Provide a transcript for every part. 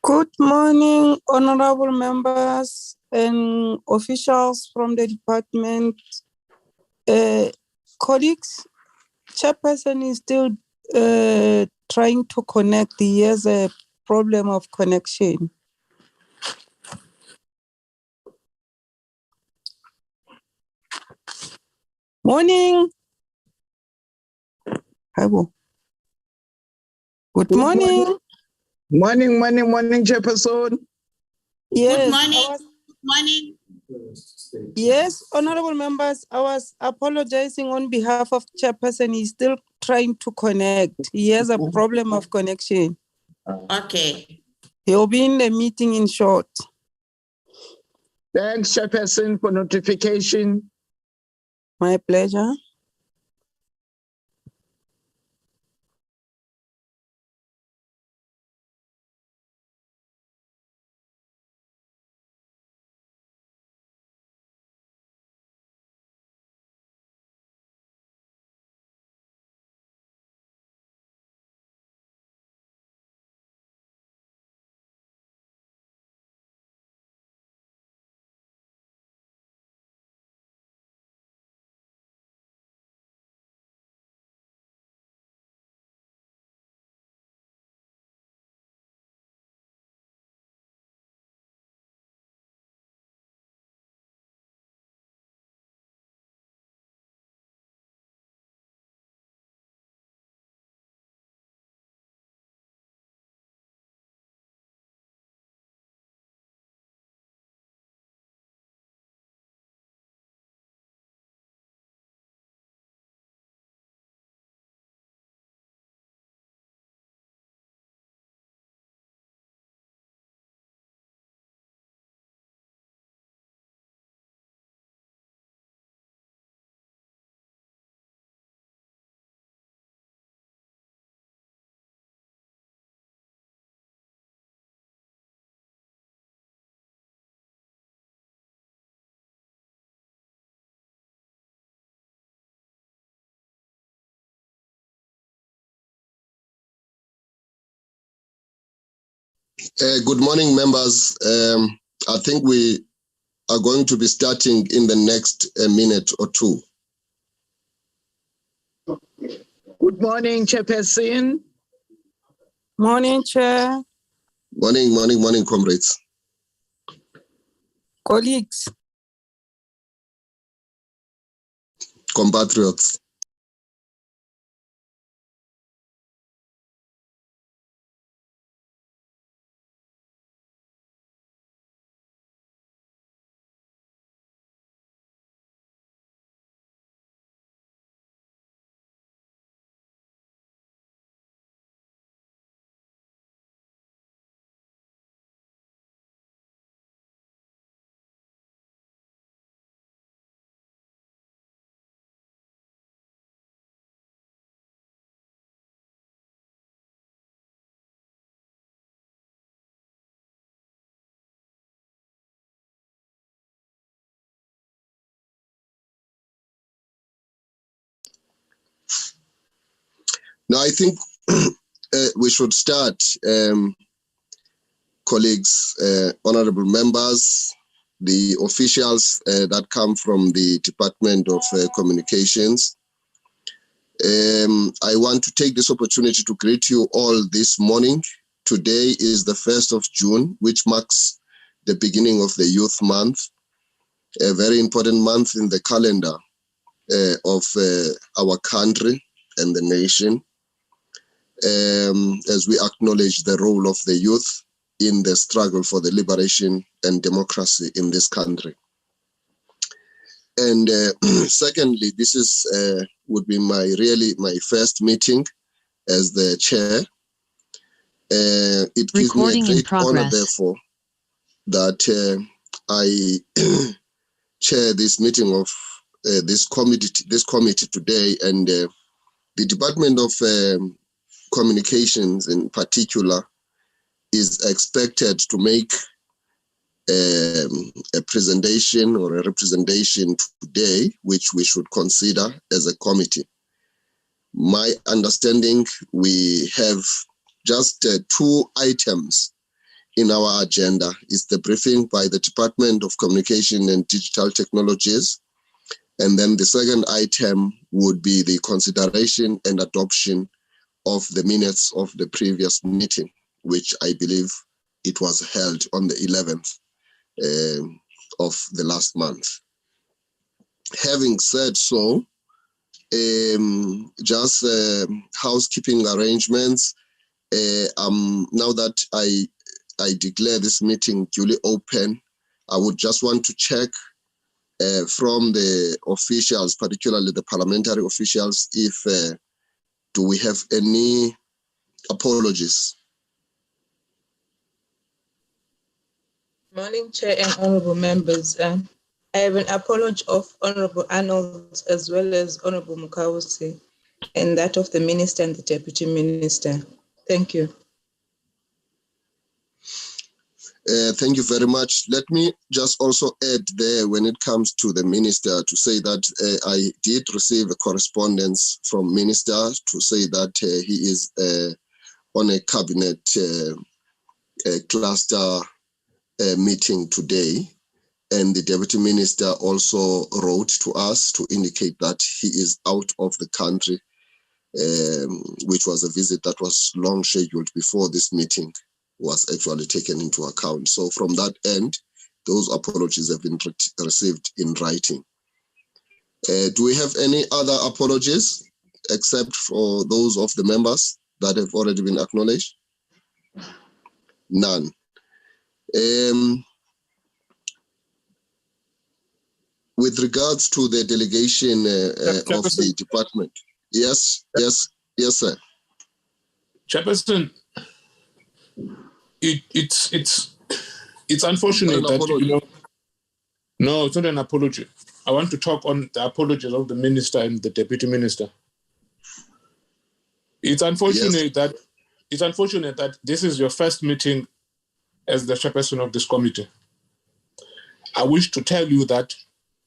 Good morning, honorable members and officials from the department. Colleagues, chairperson is still trying to connect. He has a problem of connection. Morning. Hello. Good morning. Morning, Chairperson. Yes. Good morning. Good morning. Yes, honorable members, I was apologizing on behalf of chairperson. He's still trying to connect. He has a problem of connection. Okay. He'll be in the meeting in short. Thanks, Chairperson, for notification. My pleasure. Good morning, members. I think we are going to be starting in the next minute or two. Good morning, Chairperson. Morning, Chair. Morning, comrades. Colleagues. Compatriots. Now, I think we should start, colleagues, honorable members, the officials that come from the Department of Communications. I want to take this opportunity to greet you all this morning. Today is the 1st of June, which marks the beginning of the Youth Month, a very important month in the calendar of our country and the nation, as we acknowledge the role of the youth in the struggle for the liberation and democracy in this country. And secondly, this is would be my first meeting as the chair. It gives me a great honor, therefore, that I chair this meeting of this committee today, and the Department of Communications in particular is expected to make a presentation or a representation today, which we should consider as a committee. My understanding, we have just 2 items in our agenda is the briefing by the Department of Communication and Digital Technologies. And then the second item would be the consideration and adoption of the minutes of the previous meeting, which I believe it was held on the 11th of the last month. Having said so, just housekeeping arrangements. Now that I declare this meeting duly open, I would just want to check from the officials, particularly the parliamentary officials, if do we have any apologies? Morning, Chair and honourable members. I have an apology of Honourable Arnold as well as Honourable Mukawusi, and that of the Minister and the Deputy Minister. Thank you. Thank you very much. Let me just also add there when it comes to the Minister to say that I did receive a correspondence from Minister to say that he is on a cabinet cluster meeting today. And the Deputy Minister also wrote to us to indicate that he is out of the country, which was a visit that was long scheduled before this meeting was actually taken into account. So from that end, those apologies have been received in writing. Do we have any other apologies except for those of the members that have already been acknowledged? None. With regards to the delegation of the department. Yes, sir. Chairperson, it's unfortunate that, no, it's not an apology. I want to talk on the apologies of the minister and the deputy minister. It's unfortunate that this is your first meeting as the chairperson of this committee. I wish to tell you that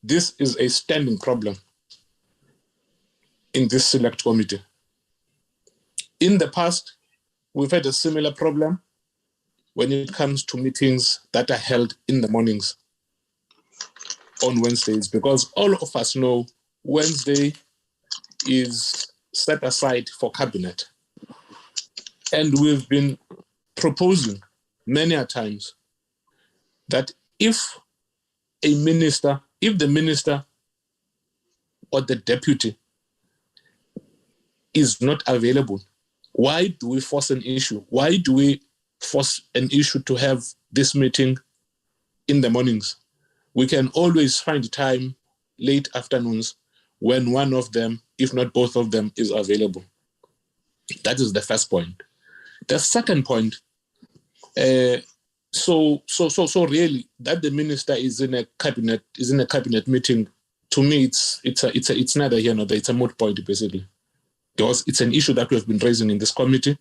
this is a standing problem in this select committee. In the past, we've had a similar problem when it comes to meetings that are held in the mornings on Wednesdays, because all of us know Wednesday is set aside for cabinet. And we've been proposing many a times that if the minister or the deputy is not available, why do we force an issue? Why do we force an issue to have this meeting in the mornings? We can always find time late afternoons when one of them, if not both of them, is available. That is the first point. The second point, so really that the minister is in a cabinet meeting, to me it's neither here nor there. It's a moot point basically, because it's an issue that we have been raising in this committee.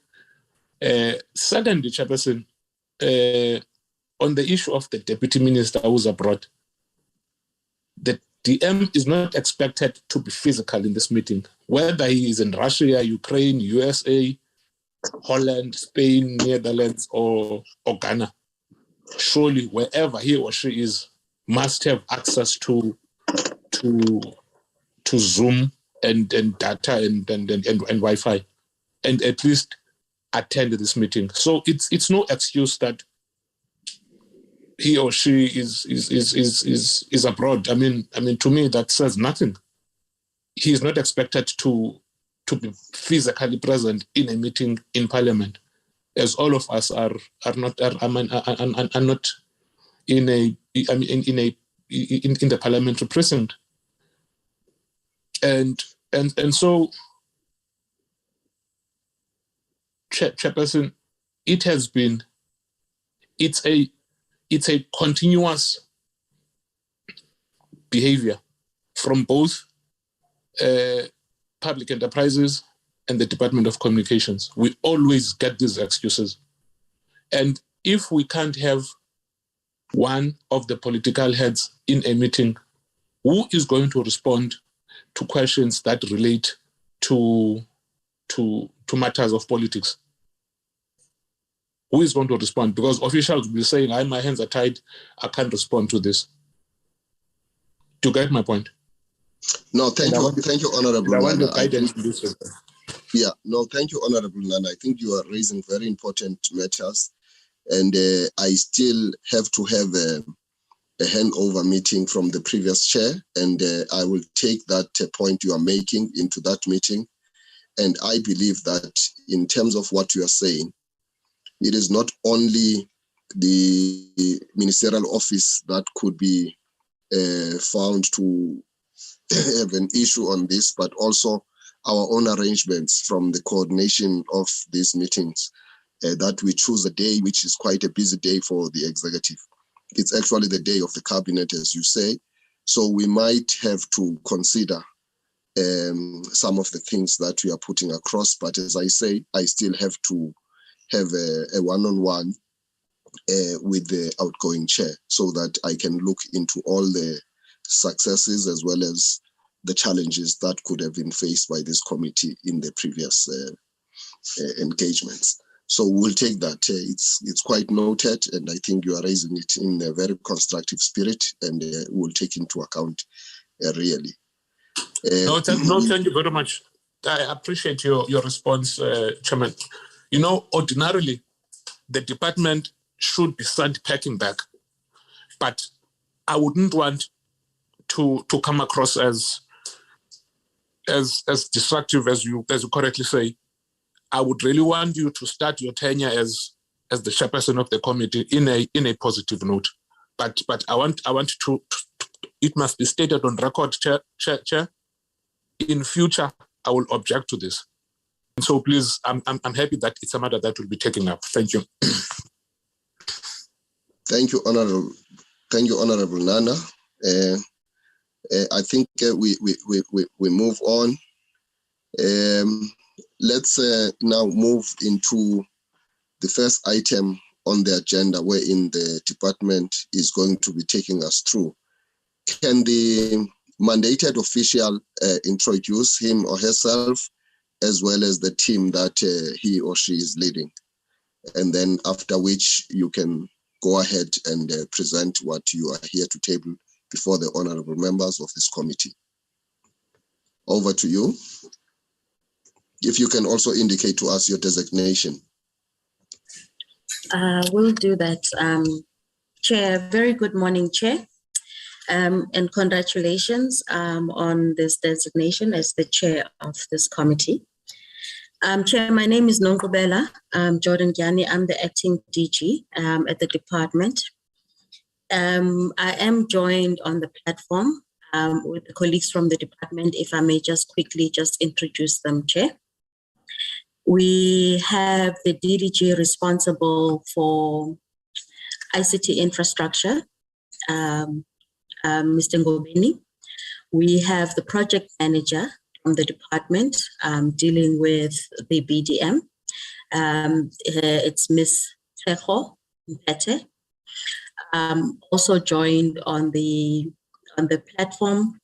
Secondly, Chairperson, on the issue of the deputy minister who's abroad, the DM is not expected to be physical in this meeting, whether he is in Russia, Ukraine, USA, Holland, Spain, Netherlands, or Ghana. Surely wherever he or she is must have access to Zoom and data and Wi-Fi, and at least attend this meeting. So it's no excuse that he or she is abroad. I mean, to me that says nothing. He is not expected to be physically present in a meeting in Parliament, as all of us are not in the parliamentary precinct. And so, Chairperson, it's a continuous behavior from both public enterprises and the Department of Communications. We always get these excuses. And if we can't have one of the political heads in a meeting, who is going to respond to questions that relate to matters of politics? Who is going to respond? Because officials will be saying, my hands are tied, I can't respond to this. Do you get my point? No, thank you, Honorable I want Nana. your guidance in this regard. Yeah, no, thank you, Honorable Nana. I think you are raising very important matters, and I still have to have a handover meeting from the previous chair, and I will take that point you are making into that meeting. And I believe that in terms of what you are saying, it is not only the ministerial office that could be found to have an issue on this, but also our own arrangements from the coordination of these meetings, that we choose a day which is quite a busy day for the executive. It's actually the day of the cabinet, as you say. So we might have to consider some of the things that we are putting across. But as I say, I still have to have a one-on-one with the outgoing chair so that I can look into all the successes as well as the challenges that could have been faced by this committee in the previous engagements. So we'll take that. It's quite noted, and I think you are raising it in a very constructive spirit, and we'll take into account really. Thank you very much. I appreciate your response, Chairman. Ordinarily, the department should be sent packing back, but I wouldn't want to come across as destructive as you correctly say. I would really want you to start your tenure as the chairperson of the committee in a positive note. But I want to it must be stated on record, Chair. In future, I will object to this. And so please, I'm happy that it's a matter that will be taken up. Thank you. Thank you, Honorable Nana. I think we move on. Let's now move into the first item on the agenda, wherein the department is going to be taking us through. Can the mandated official introduce him or herself, as well as the team that he or she is leading? And then after which you can go ahead and present what you are here to table before the honorable members of this committee. Over to you. If you can also indicate to us your designation. We'll do that. Chair, very good morning, Chair. And congratulations on this designation as the chair of this committee. Chair, my name is Nongubela Jordan Gyani. I'm the acting DG at the department. I am joined on the platform with the colleagues from the department. If I may just quickly introduce them, Chair. We have the DDG responsible for ICT infrastructure, Mr. Ngobeni. We have the project manager from the department dealing with the BDM. It's Ms. Tejo Mpete. Also joined on the platform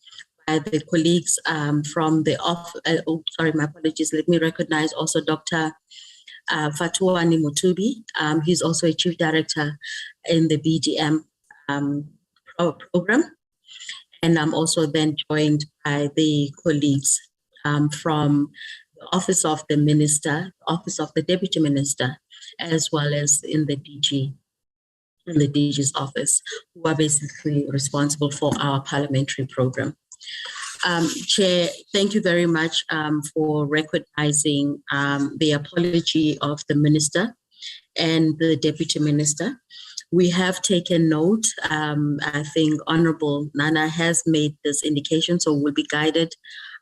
by the colleagues from the my apologies. Let me recognize also Dr. Fatuani Mutubi. He's also a chief director in the BDM program. And I'm also then joined by the colleagues from the Office of the Minister, Office of the Deputy Minister, as well as in the DG's office, who are basically responsible for our parliamentary program. Chair, thank you very much for recognizing the apology of the Minister and the Deputy Minister. We have taken note. I think Honorable Nana has made this indication, so we'll be guided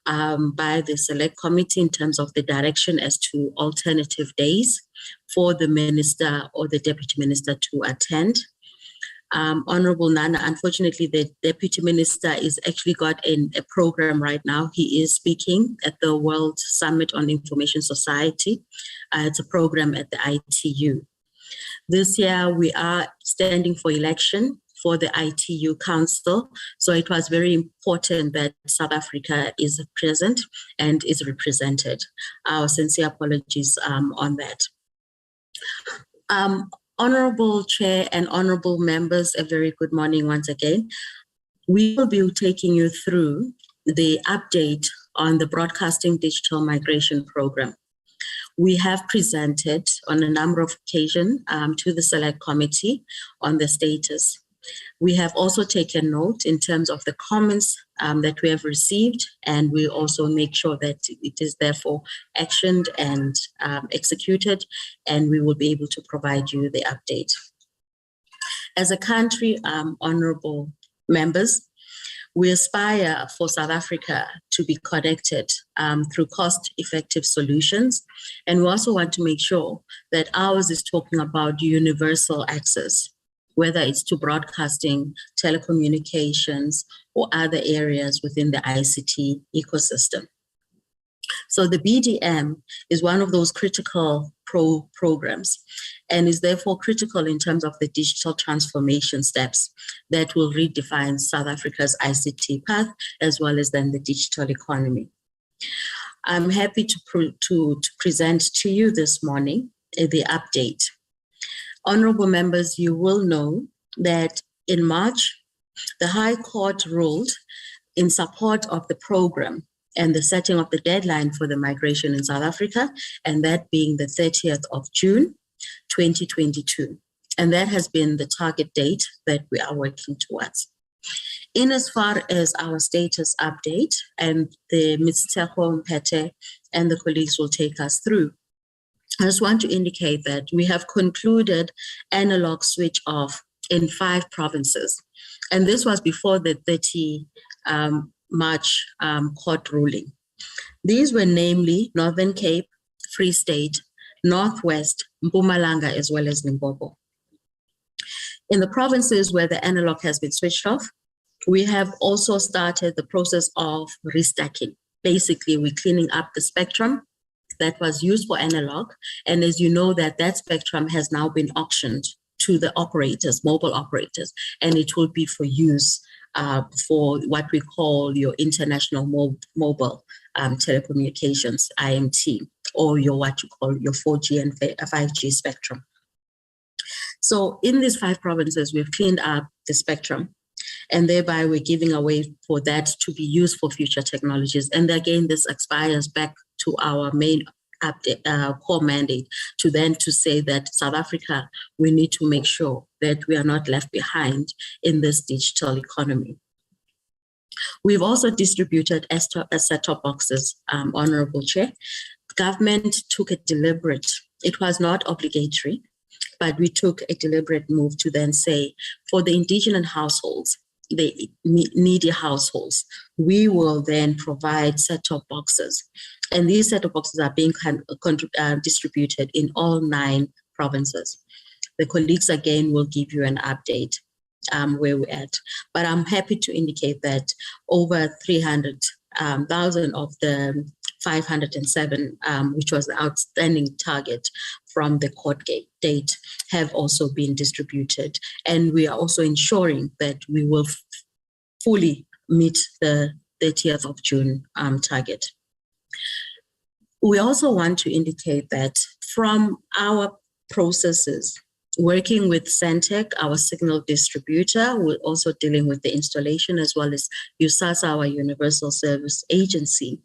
by the select committee in terms of the direction as to alternative days for the Minister or the Deputy Minister to attend. Honorable Nana, unfortunately, the Deputy Minister is actually got in a program right now. He is speaking at the World Summit on Information Society. It's a program at the ITU. This year, we are standing for election for the ITU Council. So it was very important that South Africa is present and is represented. Our sincere apologies on that. Honorable Chair and honorable members, a very good morning once again. We will be taking you through the update on the Broadcasting Digital Migration Program. We have presented on a number of occasions to the Select Committee on the status. We have also taken note in terms of the comments that we have received, and we also make sure that it is therefore actioned and executed, and we will be able to provide you the update. As a country, honorable members, we aspire for South Africa to be connected through cost-effective solutions, and we also want to make sure that ours is talking about universal access, whether it's to broadcasting, telecommunications, or other areas within the ICT ecosystem. So the BDM is one of those critical programs and is therefore critical in terms of the digital transformation steps that will redefine South Africa's ICT path, as well as then the digital economy. I'm happy to present to you this morning the update. Honorable members, you will know that in March, the High Court ruled in support of the program and the setting of the deadline for the migration in South Africa, and that being the 30th of June, 2022. And that has been the target date that we are working towards. In as far as our status update, and the Ms. Tshepo Mpete and the colleagues will take us through, I just want to indicate that we have concluded analog switch off in 5 provinces. And this was before the 30 March court ruling. These were namely Northern Cape, Free State, Northwest, Mpumalanga, as well as Limpopo. In the provinces where the analog has been switched off, we have also started the process of restacking. Basically, we're cleaning up the spectrum that was used for analog. And as you know, that spectrum has now been auctioned to the operators, mobile operators, and it will be for use for what we call your international mobile telecommunications, IMT, or your what you call your 4G and 5G spectrum. So in these 5 provinces, we've cleaned up the spectrum, and thereby we're giving away for that to be used for future technologies. And again, this expires back to our main core mandate to say that South Africa, we need to make sure that we are not left behind in this digital economy. We've also distributed set-top boxes, Honorable Chair. Government took a deliberate, it was not obligatory, but we took a deliberate move to then say for the indigenous households, the needy households, we will then provide set-top boxes. And these set-top boxes are being distributed in all 9 provinces. The colleagues again will give you an update where we're at. But I'm happy to indicate that over 300,000 of the 507, which was the outstanding target from the court date, have also been distributed. And we are also ensuring that we will fully meet the 30th of June target. We also want to indicate that from our processes, working with Centec, our signal distributor, we're also dealing with the installation, as well as USASA, our Universal Service Agency.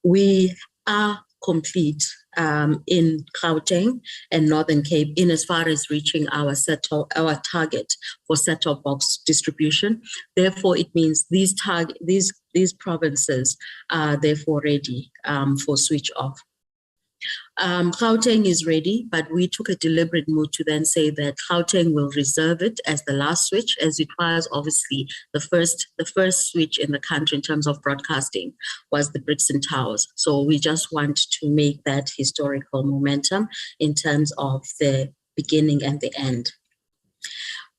We are complete in Gauteng and Northern Cape in as far as reaching our target for set-top box distribution. Therefore, it means these provinces are therefore ready for switch off. Gauteng is ready, but we took a deliberate move to then say that Gauteng will reserve it as the last switch, as it was obviously the first switch in the country in terms of broadcasting was the Brixton Towers. So we just want to make that historical momentum in terms of the beginning and the end.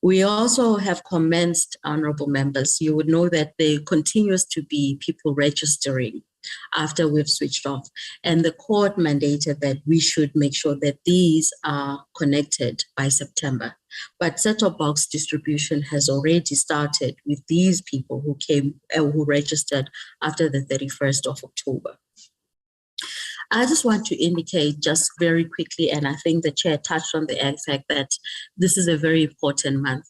We also have commenced, honorable members, you would know that there continues to be people registering after we've switched off. And the court mandated that we should make sure that these are connected by September. But set-top box distribution has already started with these people who registered after the 31st of October. I just want to indicate just very quickly, and I think the chair touched on the fact that this is a very important month.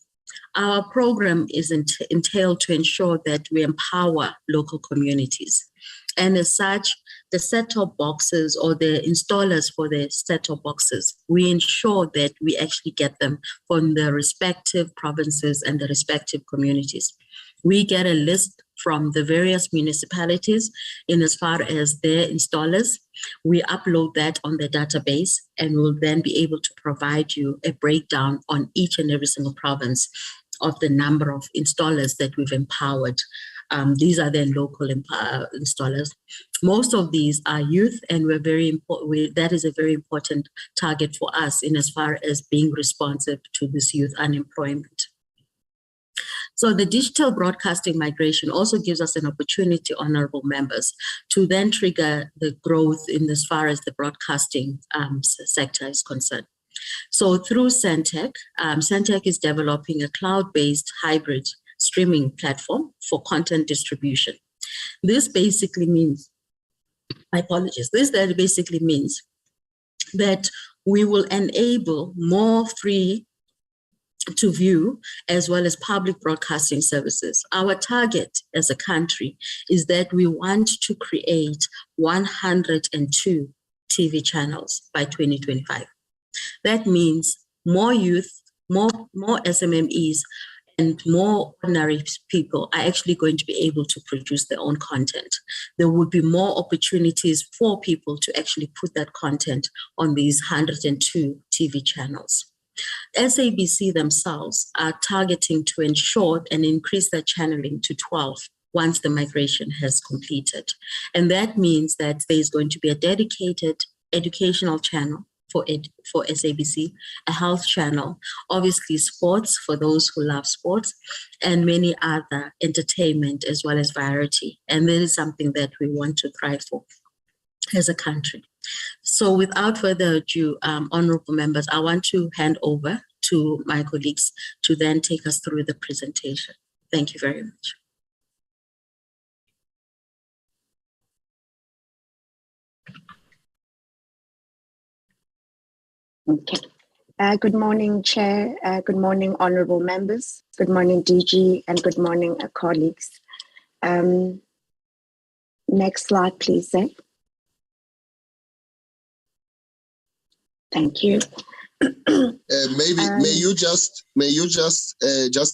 Our program is entailed to ensure that we empower local communities. And as such, the set-top boxes or the installers for the set-top boxes, we ensure that we actually get them from the respective provinces and the respective communities. We get a list from the various municipalities in as far as their installers. We upload that on the database, and we'll then be able to provide you a breakdown on each and every single province of the number of installers that we've empowered. These are then local installers. Most of these are youth, and we're very important. That is a very important target for us in as far as being responsive to this youth unemployment. So the digital broadcasting migration also gives us an opportunity, honorable members, to then trigger the growth in as far as the broadcasting sector is concerned. So through Centec, Centec is developing a cloud-based hybrid streaming platform for content distribution. This basically means, this basically means that we will enable more free to view as well as public broadcasting services. Our target as a country is that we want to create 102 TV channels by 2025. That means more youth, more SMMEs, and more ordinary people are actually going to be able to produce their own content. There would be more opportunities for people to actually put that content on these 102 TV channels. SABC themselves are targeting to ensure and increase their channeling to 12 once the migration has completed. And that means that there's going to be a dedicated educational channel for SABC, a health channel, obviously sports for those who love sports, and many other entertainment as well as variety. And this is something that we want to thrive for as a country. So without further ado, honorable members, I want to hand over to my colleagues to then take us through the presentation. Thank you very much. Okay. Good morning, Chair. Good morning, honorable members. Good morning, DG, and good morning, colleagues. Next slide, please. Thank you. May you just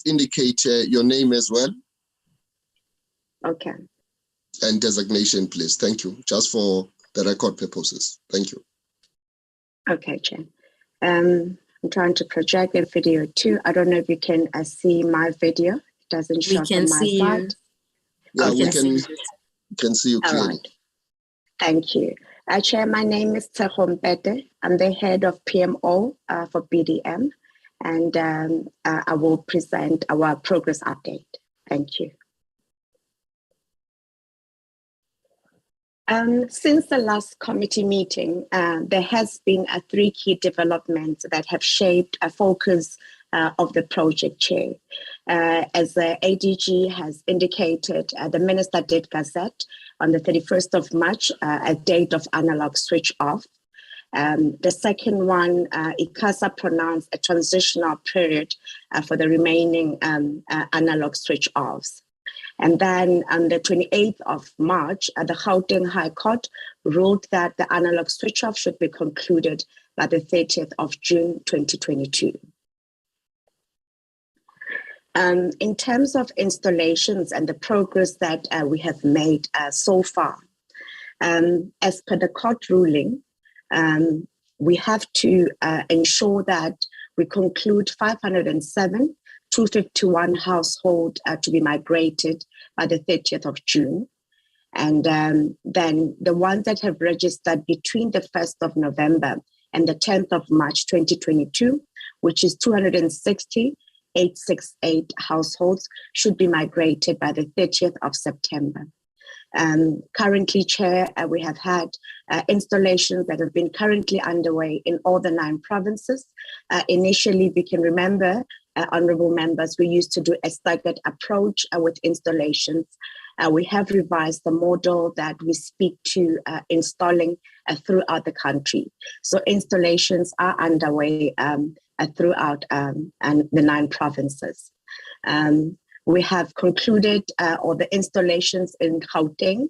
indicate your name as well? Okay. And designation, please. Thank you. Just for the record purposes. Thank you. Okay, Chair. I'm trying to project the video too. I don't know if you can see my video. It doesn't show on my side. Yeah, we can see you clearly. All right. Thank you. Chair, my name is Tsegompete. I'm the head of PMO for BDM, and I will present our progress update. Thank you. Since the last committee meeting, there has been 3 key developments that have shaped a focus of the project, Chair. As the ADG has indicated, the Minister did gazette on the 31st of March, a date of analog switch off. The second one, ICASA pronounced a transitional period for the remaining analog switch offs. And then on the 28th of March, the Gauteng High Court ruled that the analog switch off should be concluded by the 30th of June 2022. In terms of installations and the progress that we have made so far, as per the court ruling, we have to ensure that we conclude 507 251 households to be migrated by the 30th of June. And then the ones that have registered between the 1st of November and the 10th of March 2022, which is 260,868 households, should be migrated by the 30th of September. Currently, Chair, we have had installations that have been currently underway in all the 9 provinces. Initially, we can remember, honorable members, we used to do a staggered approach with installations. We have revised the model that we speak to installing throughout the country. So installations are underway throughout and the 9 provinces. We have concluded all the installations in Gauteng,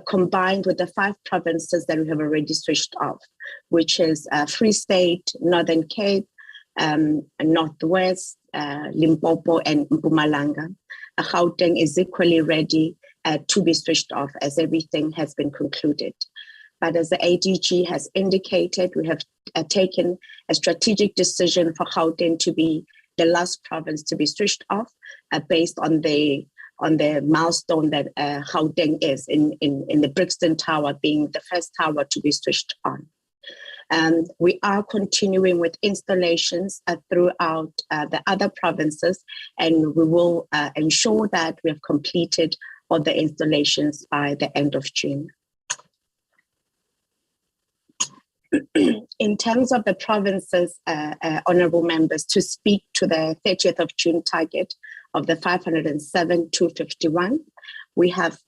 combined with the 5 provinces that we have already switched off, which is Free State, Northern Cape, Northwest, Limpopo, and Mpumalanga. Gauteng is equally ready to be switched off as everything has been concluded. But as the ADG has indicated, we have taken a strategic decision for Gauteng to be the last province to be switched off based on the milestone that Gauteng is in the Brixton Tower being the first tower to be switched on. We are continuing with installations throughout the other provinces, and we will ensure that we have completed all the installations by the end of June. In terms of the provinces, honorable members, to speak to the 30th of June target of the 507,251, we have,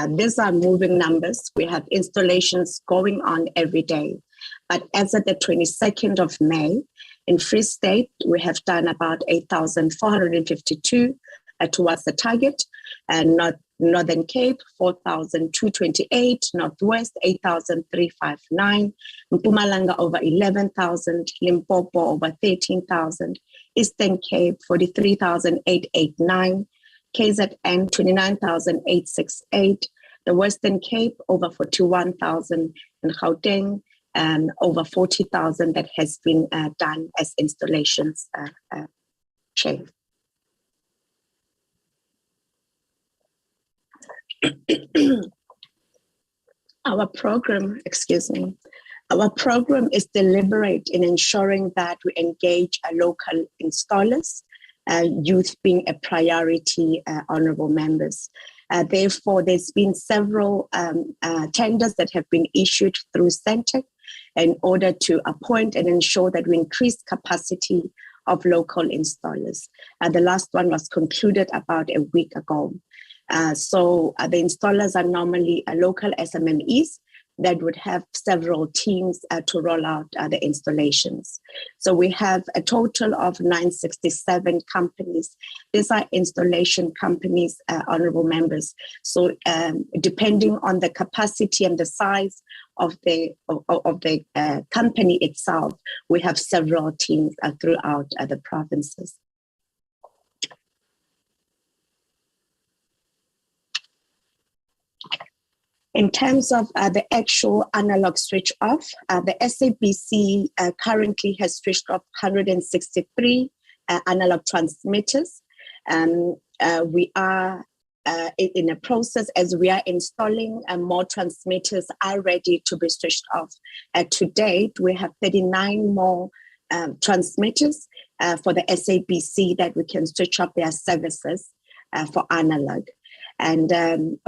these are moving numbers. We have installations going on every day. But as of the 22nd of May, in Free State, we have done about 8,452 towards the target, and Northern Cape, 4,228, Northwest, 8,359, Mpumalanga over 11,000, Limpopo over 13,000, Eastern Cape, 43,889, KZN, 29,868, the Western Cape, over 41,000, and Gauteng, over 40,000 that has been done as installations, Chair. Our program is deliberate in ensuring that we engage local installers, youth being a priority, honorable members. Therefore, there's been several tenders that have been issued through Centec in order to appoint and ensure that we increase capacity of local installers. The last one was concluded about a week ago. So the installers are normally local SMMEs that would have several teams to roll out the installations. So we have a total of 967 companies. These are installation companies, honorable members. So depending on the capacity and the size of the company itself, we have several teams throughout the provinces. In terms of the actual analog switch off, the SABC currently has switched off 163 analog transmitters. We are in a process as we are installing more transmitters are ready to be switched off. To date, we have 39 more transmitters for the SABC that we can switch off their services for analog. And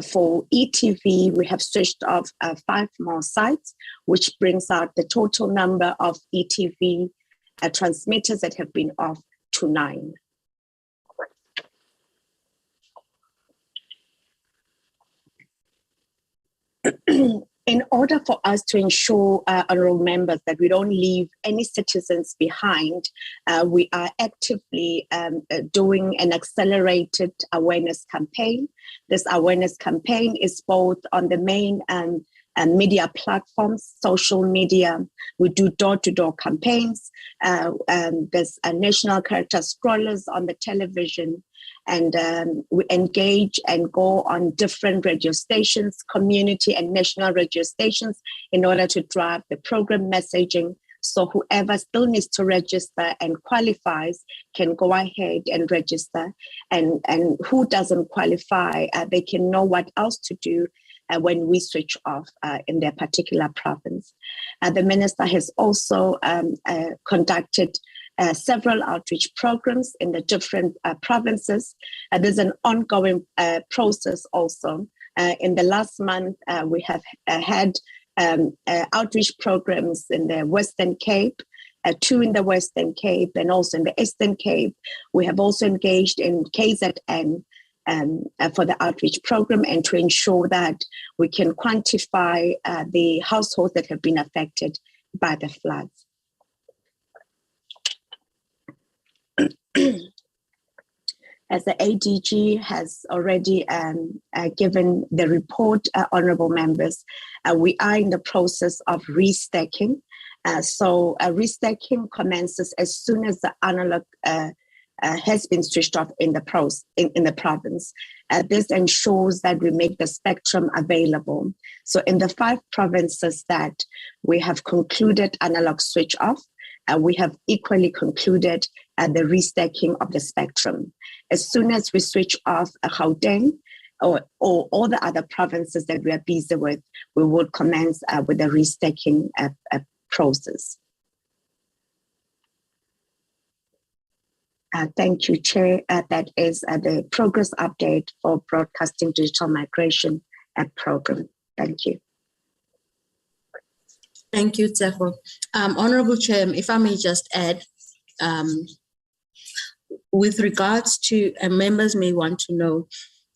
for ETV, we have switched off 5 more sites, which brings out the total number of ETV transmitters that have been off to 9. In order for us to ensure, honorable members, that we don't leave any citizens behind, we are actively doing an accelerated awareness campaign. This awareness campaign is both on the main media platforms, social media. We do door-to-door campaigns. There's national character scrollers on the television. And we engage and go on different radio stations, community and national radio stations, in order to drive the program messaging. So whoever still needs to register and qualifies can go ahead and register. And who doesn't qualify, they can know what else to do when we switch off in their particular province. The minister has also conducted several outreach programs in the different provinces. There's an ongoing process also. In the last month, we have had outreach programs in the Western Cape, 2 in the Western Cape, and also in the Eastern Cape. We have also engaged in KZN for the outreach program and to ensure that we can quantify the households that have been affected by the floods. As the ADG has already given the report, honorable members, we are in the process of restacking. So restacking commences as soon as the analog has been switched off in the province. This ensures that we make the spectrum available. So in the 5 provinces that we have concluded analog switch off, we have equally concluded the restacking of the spectrum. As soon as we switch off Gauteng or all the other provinces that we are busy with, we will commence with the restacking process. Thank you, Chair. That is the progress update for Broadcasting Digital Migration Program. Thank you. Thank you, Tshepo. Honorable Chair, if I may just add, with regards to, members may want to know,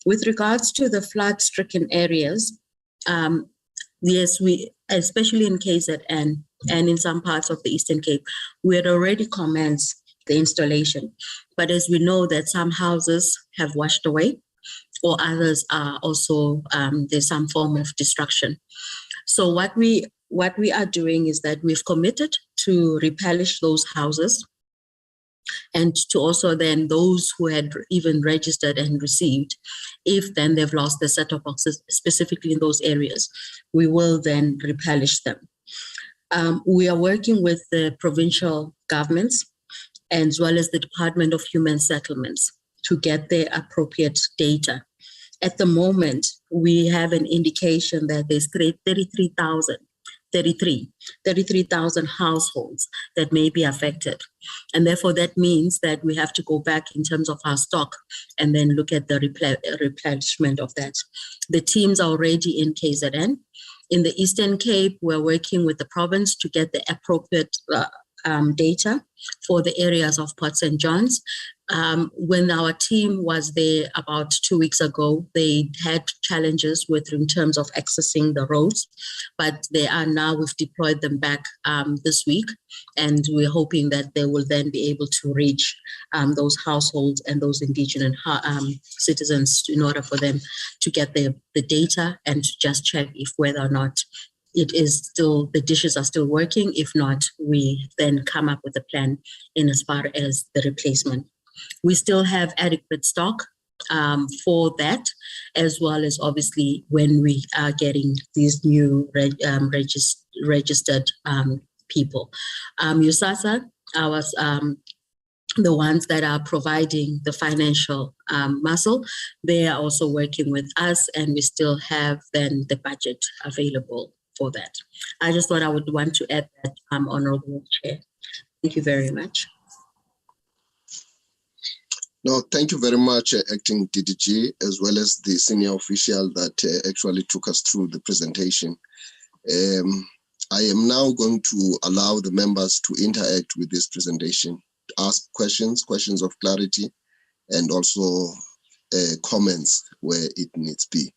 with regards to the flood-stricken areas, yes, we, especially in KZN and in some parts of the Eastern Cape, we had already commenced the installation. But as we know that some houses have washed away, or others are also, there's some form of destruction. So what we are doing is that we've committed to replenish those houses, and to also then those who had even registered and received, if then they've lost the set-top boxes specifically in those areas, we will then replenish them. We are working with the provincial governments as well as the Department of Human Settlements to get their appropriate data. At the moment, we have an indication that there's 33,000 households that may be affected. And therefore, that means that we have to go back in terms of our stock and then look at the replenishment of that. The teams are already in KZN. In the Eastern Cape, we're working with the province to get the appropriate data for the areas of Port St. John's. When our team was there about 2 weeks ago, they had challenges in terms of accessing the roads, but they are now, we've deployed them back this week, and we're hoping that they will then be able to reach those households and those indigenous citizens in order for them to get the data and to just check if whether or not it is still, the dishes are still working. If not, we then come up with a plan in as far as the replacement. We still have adequate stock for that, as well as obviously when we are getting these new registered people. USASA, the ones that are providing the financial muscle, they are also working with us, and we still have then the budget available for that. I just thought I would want to add that, Honorable Chair. Thank you very much. No, thank you very much, Acting DDG, as well as the senior official that actually took us through the presentation. I am now going to allow the members to interact with this presentation, ask questions of clarity, and also comments where it needs be.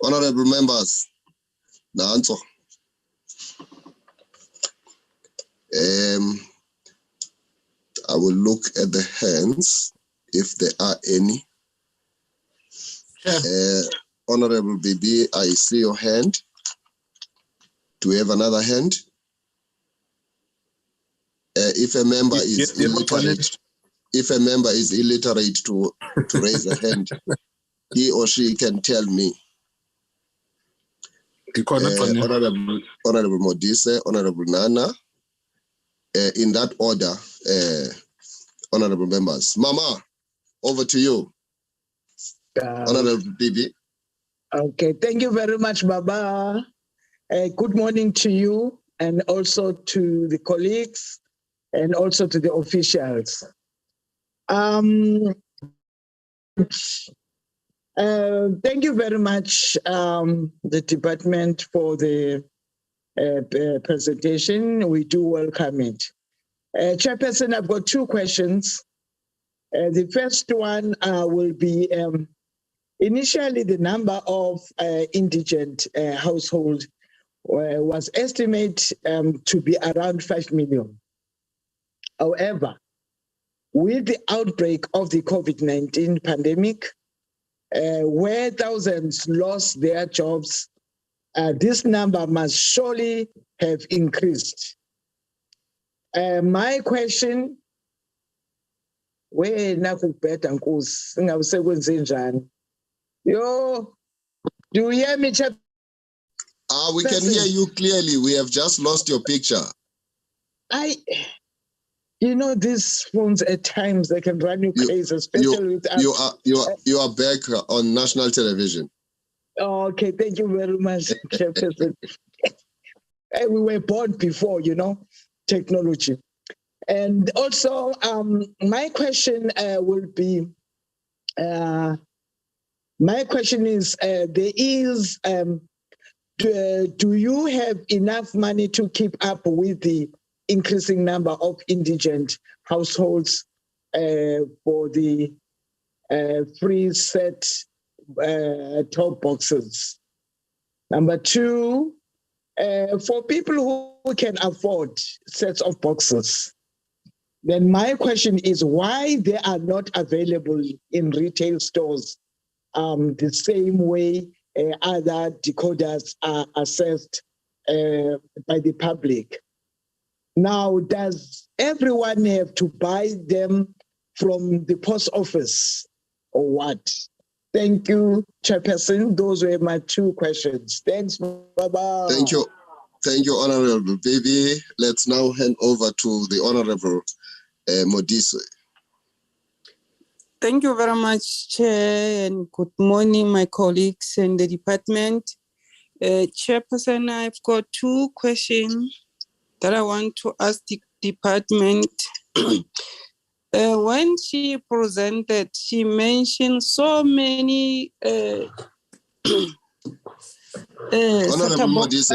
Honorable members, Nanso. I will look at the hands if there are any. Honorable BB, I see your hand. Do we have another hand? If a member is illiterate, to raise a hand, he or she can tell me. Honorable Modise, Honorable Nana, in that order, honorable members. Mama, over to you. Honorable Bibi. Okay, thank you very much, Baba. Good morning to you, and also to the colleagues, and also to the officials. Thank you very much, the department, for the presentation. We do welcome it. Chairperson, I've got 2 questions. The first one will be initially the number of indigent households was estimated to be around 5 million. However, with the outbreak of the COVID-19 pandemic, where thousands lost their jobs, this number must surely have increased. My question, wena kubheda Nkosi ingabe sekwenze njani? Yo, do you hear me, Chap? We can hear you clearly. We have just lost your picture. You know, these phones at times they can run you crazy, especially with us. You are back on national television. Okay, thank you very much, Chairperson. We were born before, you know, technology. And also, my question will be, my question is, do you have enough money to keep up with the increasing number of indigent households for the free set top boxes? Number two, for people who can afford sets of boxes, then my question is why they are not available in retail stores the same way other decoders are assessed by the public. Now, does everyone have to buy them from the post office or what? Thank you, Chairperson. Those were my two questions. Thanks, Baba. Thank you. Thank you, Honorable Baby. Let's now hand over to the Honorable Modise. Thank you very much, Chair, and good morning, my colleagues in the department. Chairperson, I've got two questions that I want to ask the department. When she presented, she mentioned so many Honorable Modise,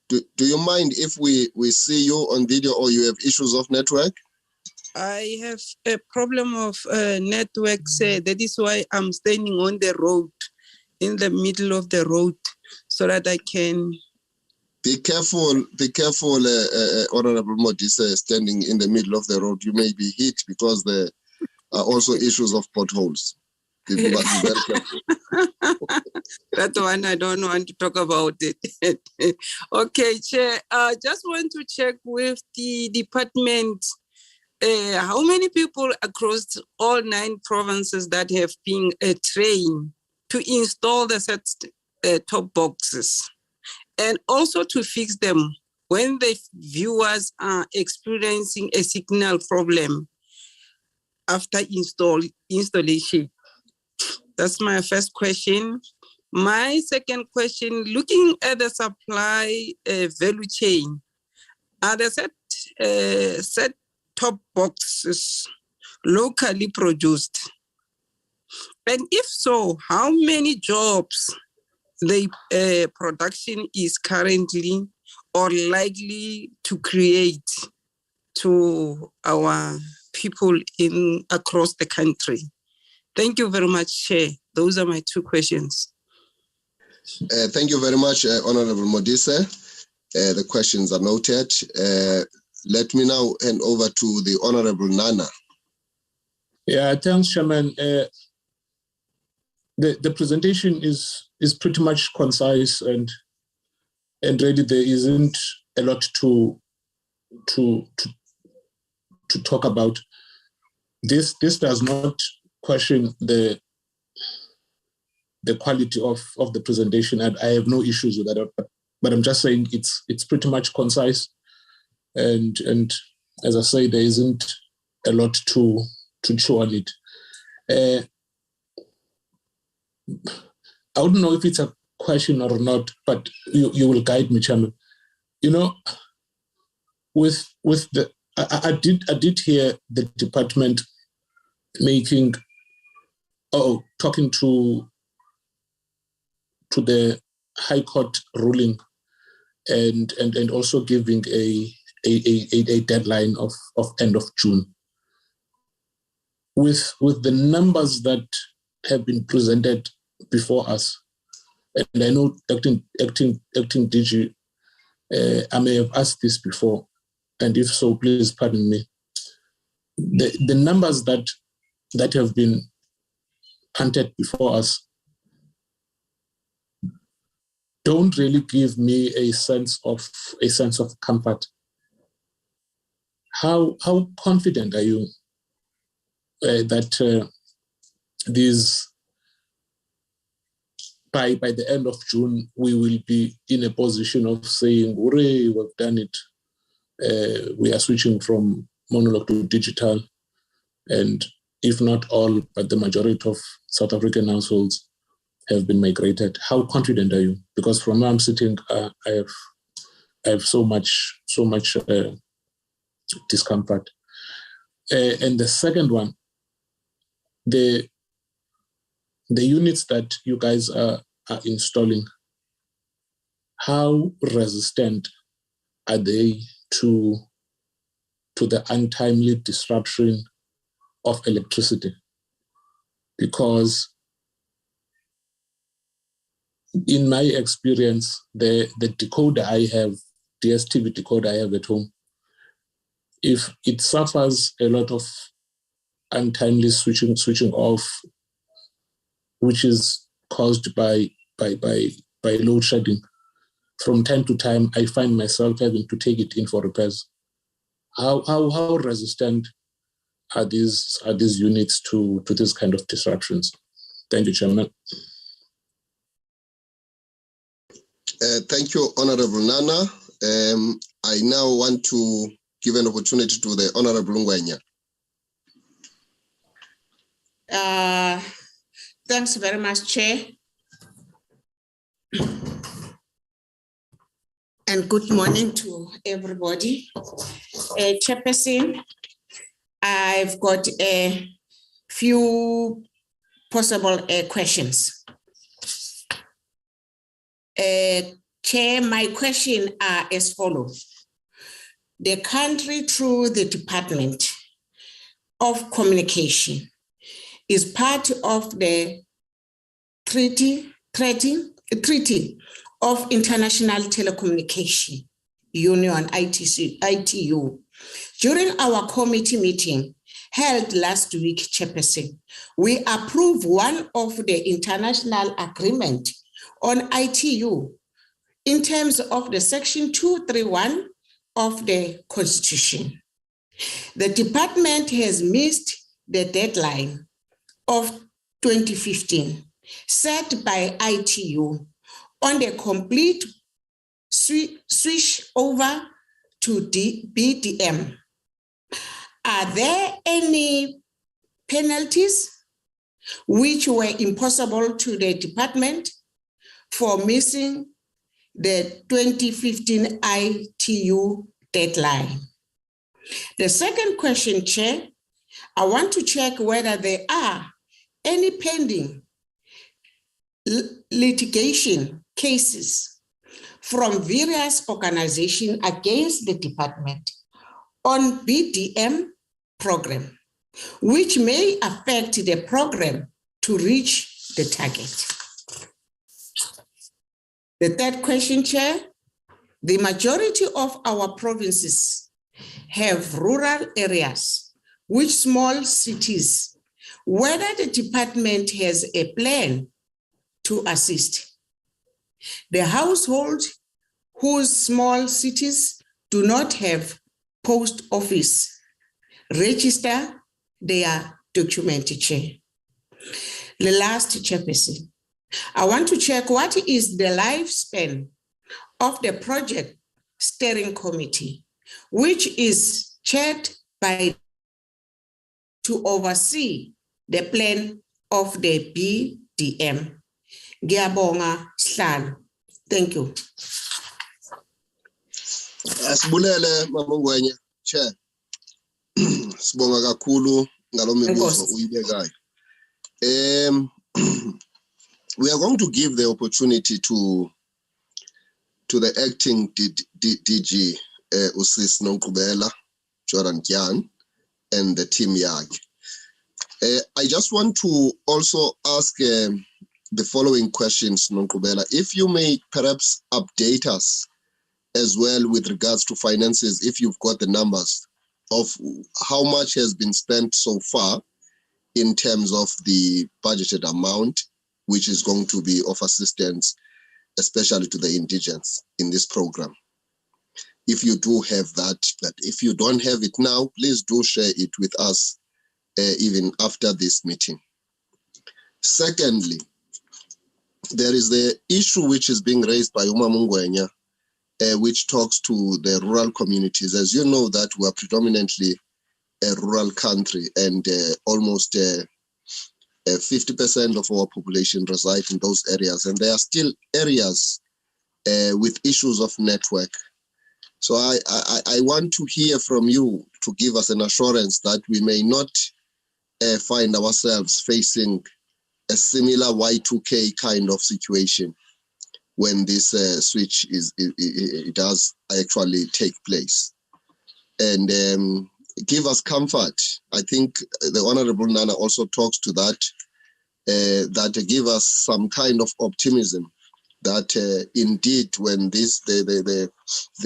do you mind if we see you on video, or you have issues of network? I have a problem of network, that is why I'm standing on the road, in the middle of the road, so that I can... Be careful, Honorable Modise, standing in the middle of the road. You may be hit because there are also issues of potholes. You must be very careful. That one, I don't want to talk about it. Okay, Chair, I just want to check with the department how many people across all 9 provinces that have been trained to install the set-top boxes, and also to fix them when the viewers are experiencing a signal problem after installation. That's my first question. My second question, looking at the supply value chain, are the set-top boxes locally produced? And if so, how many jobs the production is currently or likely to create to our people across the country? Thank you very much, Chair. Those are my two questions. Thank you very much, Honorable Modise. The questions are noted. Let me now hand over to the Honorable Nana. Yeah, thanks, Chairman. The presentation is pretty much concise and really there isn't a lot to talk about. This does not question the quality of the presentation, and I have no issues with that. But I'm just saying it's pretty much concise, and as I say, there isn't a lot to chew on it. I wouldn't know if it's a question or not, but you will guide me, Chairman. You know, with the I did hear the department talking to the High Court ruling and also giving a a deadline of end of June. With the numbers that have been presented before us, and I know acting DG, I may have asked this before, and if so, please pardon me. The numbers that have been punted before us don't really give me a sense of comfort. How confident are you that these by the end of June we will be in a position of saying, "Hooray, we've done it. We are switching from monologue to digital," and if not all, but the majority of South African households have been migrated. How confident are you? Because from where I'm sitting, I have so much discomfort. And the second one, the units that you guys are installing, how resistant are they to the untimely disruption of electricity? Because in my experience, the decoder I have, DSTV decoder I have at home, if it suffers a lot of untimely switching off, which is caused by load shedding, from time to time I find myself having to take it in for repairs. How resistant are these units to this kind of disruptions? Thank you, Chairman. Thank you, Honorable Nana. I now want to give an opportunity to the Honorable Ngwenya. Thanks very much, Chair. And good morning to everybody. Chairperson, I've got a few possible questions. Chair, my questions are as follows. The country, through the Department of Communication, is part of the Treaty of International Telecommunication Union, ITU. During our committee meeting held last week, Chairperson, we approved one of the international agreement on ITU in terms of the Section 231 of the Constitution. The department has missed the deadline of 2015 set by ITU on the complete switch over to BDM. Are there any penalties which were impossible to the department for missing the 2015 ITU deadline? The second question, Chair, I want to check whether there are any pending litigation cases from various organizations against the department on BDM program, which may affect the program to reach the target. The third question, Chair, the majority of our provinces have rural areas with small cities, whether the department has a plan to assist the households whose small cities do not have post office register their document, Chair. The last, Chairperson, I want to check what is the lifespan of the project steering committee, which is chaired by to oversee the plan of the BDM. Ngiyabonga, Sihlalo. Thank you. Asibulele Mama Ngwenya, Chair. Sibonga kakhulu ngalo mibuzo uyibekayo. We are going to give the opportunity to the acting DG Usis Nonkubela, Joran Gyan, and the team YAG. I just want to also ask the following questions, Nonkubela. If you may perhaps update us as well with regards to finances, if you've got the numbers of how much has been spent so far in terms of the budgeted amount, which is going to be of assistance, especially to the indigents in this program. If you do have that, but if you don't have it now, please do share it with us even after this meeting. Secondly, there is the issue which is being raised by Uma Mungwenya, which talks to the rural communities. As you know, that we are predominantly a rural country, and almost 50% of our population reside in those areas, and there are still areas with issues of network. So I want to hear from you to give us an assurance that we may not find ourselves facing a similar Y2K kind of situation when this switch it does actually take place, and give us comfort. I think the Honorable Nana also talks to that, that give us some kind of optimism that indeed when the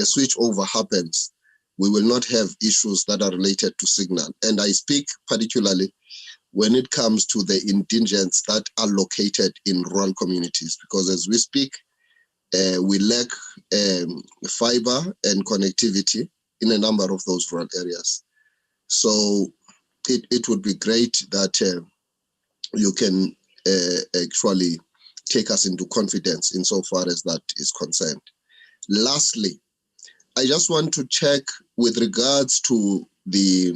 switch over happens, we will not have issues that are related to signal. And I speak particularly when it comes to the indigents that are located in rural communities, because as we speak, we lack fiber and connectivity in a number of those rural areas. So it would be great that you can actually take us into confidence insofar as that is concerned. Lastly, I just want to check with regards to the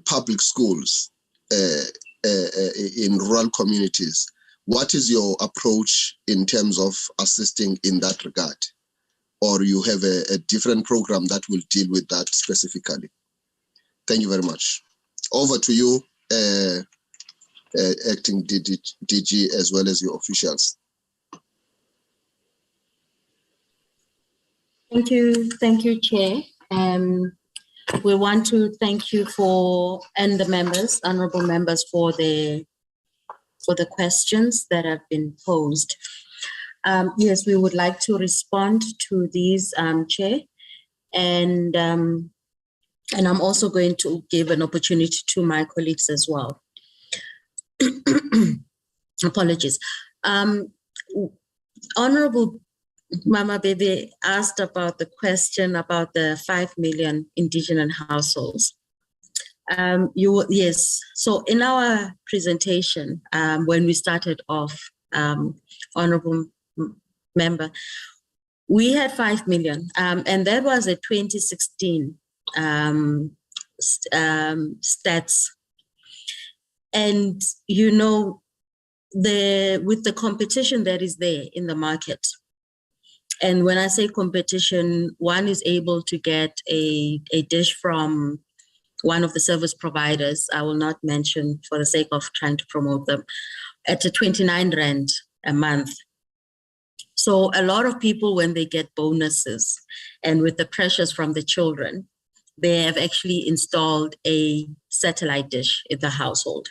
public schools in rural communities. What is your approach in terms of assisting in that regard? Or you have a different program that will deal with that specifically? Thank you very much. Over to you, Acting DG, as well as your officials. Thank you, Chair. We want to thank you and the members, honorable members, for the questions that have been posed. Yes, we would like to respond to these, Chair, and I'm also going to give an opportunity to my colleagues as well. Apologies. Honorable Mama Bebe asked about the question about the 5 million indigent households. Yes, so in our presentation, when we started off, Honorable Member, we had 5 million, and that was a 2016 stats. And you know, with the competition that is there in the market, and when I say competition, one is able to get a dish from one of the service providers, I will not mention for the sake of trying to promote them, at a 29 Rand a month. So a lot of people, when they get bonuses and with the pressures from the children, they have actually installed a satellite dish in the household.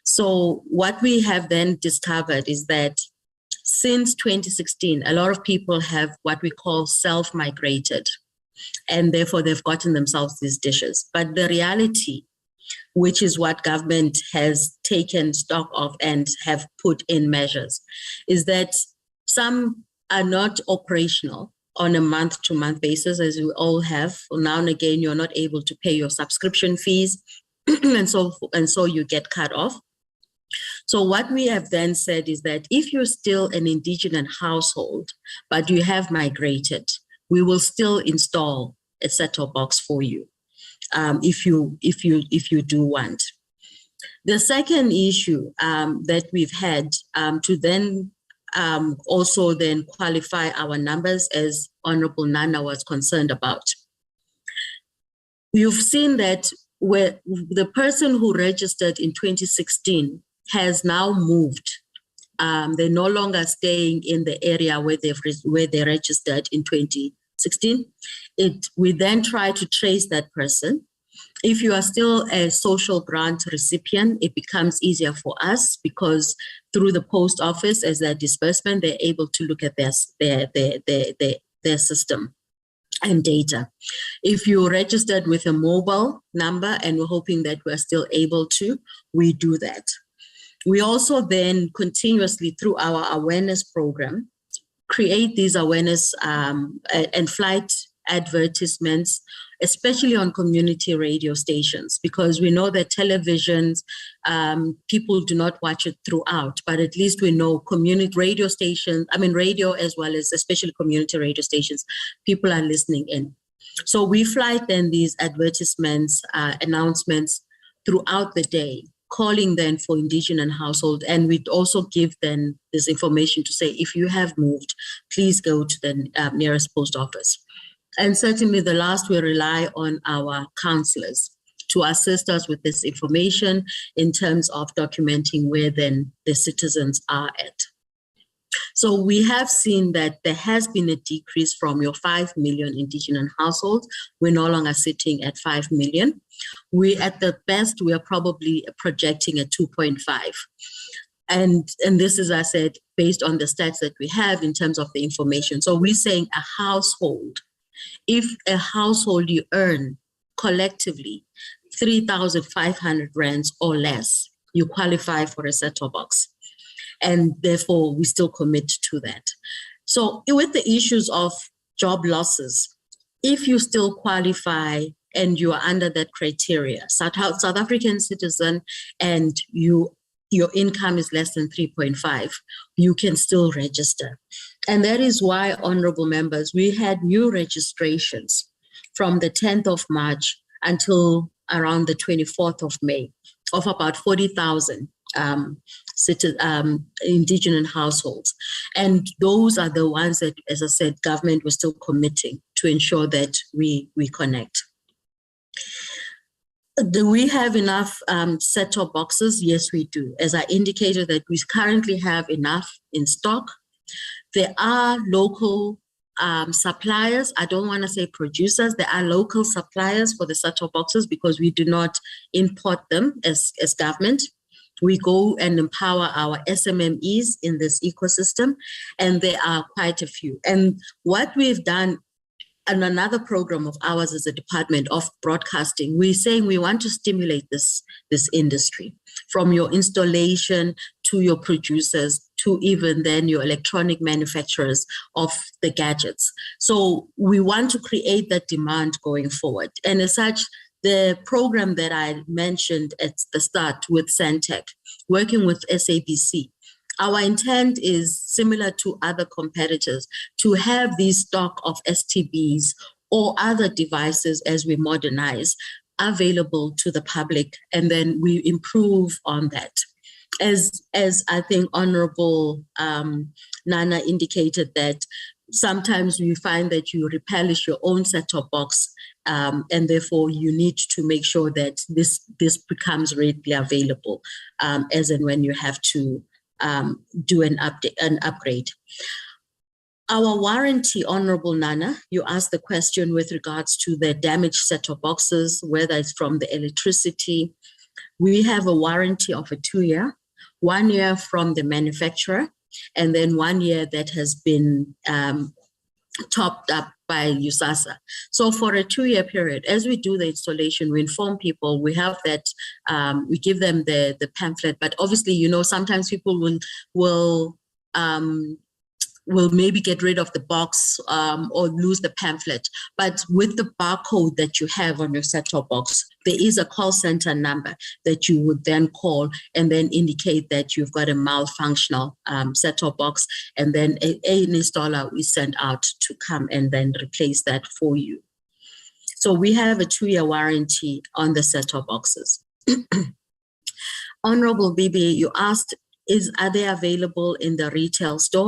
So what we have then discovered is that since 2016, a lot of people have what we call self-migrated, and therefore they've gotten themselves these dishes. But the reality, which is what government has taken stock of and have put in measures, is that some are not operational on a month-to-month basis, as we all have. Now and again, you're not able to pay your subscription fees, and so you get cut off. So what we have then said is that if you're still an indigent household, but you have migrated, we will still install a set-top box for you, if you do want. The second issue that we've had to then also then qualify our numbers, as Honorable Nana was concerned about. You've seen that where the person who registered in 2016 has now moved. They're no longer staying in the area where they registered in 2016. 16. We then try to trace that person. If you are still a social grant recipient, it becomes easier for us because through the post office, as their disbursement, they're able to look at their system and data. If you're registered with a mobile number, and we're hoping that we're still able to, we do that. We also then continuously, through our awareness program, create these awareness and flight advertisements, especially on community radio stations, because we know that televisions, people do not watch it throughout, but at least we know community radio stations, radio as well as especially community radio stations, people are listening in. So we flight then these advertisements, announcements throughout the day, calling then for indigent household. And we'd also give them this information to say, if you have moved, please go to the nearest post office. And certainly the last, we rely on our counselors to assist us with this information in terms of documenting where then the citizens are at. So we have seen that there has been a decrease from your 5 million indigent households. We're no longer sitting at 5 million. We, at the best, we are probably projecting at 2.5. And this is, as I said, based on the stats that we have in terms of the information. So we're saying a household, if a household you earn collectively 3,500 rands or less, you qualify for a set-top box. And therefore, we still commit to that. So with the issues of job losses, if you still qualify and you are under that criteria, South African citizen, and your income is less than 3.5, you can still register. And that is why, honorable members, we had new registrations from the 10th of March until around the 24th of May of about 40,000 indigent households. And those are the ones that, as I said, government was still committing to ensure that we connect. Do we have enough set-top boxes? Yes, we do. As I indicated, that we currently have enough in stock. There are local suppliers. I don't want to say producers. There are local suppliers for the set-top boxes because we do not import them as government. We go and empower our SMMEs in this ecosystem, and there are quite a few. And what we've done, and another program of ours as a Department of Broadcasting, we're saying we want to stimulate this industry, from your installation to your producers to even then your electronic manufacturers of the gadgets. So we want to create that demand going forward. And as such, the program that I mentioned at the start with Santec, working with SABC, our intent is similar to other competitors to have these stock of STBs or other devices as we modernize available to the public, and then we improve on that. As I think Honorable Nana indicated, that sometimes we find that you republish your own set-top box, and therefore you need to make sure that this becomes readily available as and when you have to do an upgrade. Our warranty, Honorable Nana, you asked the question with regards to the damaged set-top boxes, whether it's from the electricity. We have a warranty of a 2-year, 1 year from the manufacturer, and then 1 year that has been topped up by USASA. So for a 2-year period, as we do the installation, we inform people, we have that, we give them the pamphlet, but obviously, sometimes people will maybe get rid of the box or lose the pamphlet. But with the barcode that you have on your set-top box, there is a call center number that you would then call and then indicate that you've got a malfunctional set-top box, and then an installer is sent out to come and then replace that for you. So we have a 2-year warranty on the set-top boxes. Honorable Bibi, you asked, are they available in the retail stores?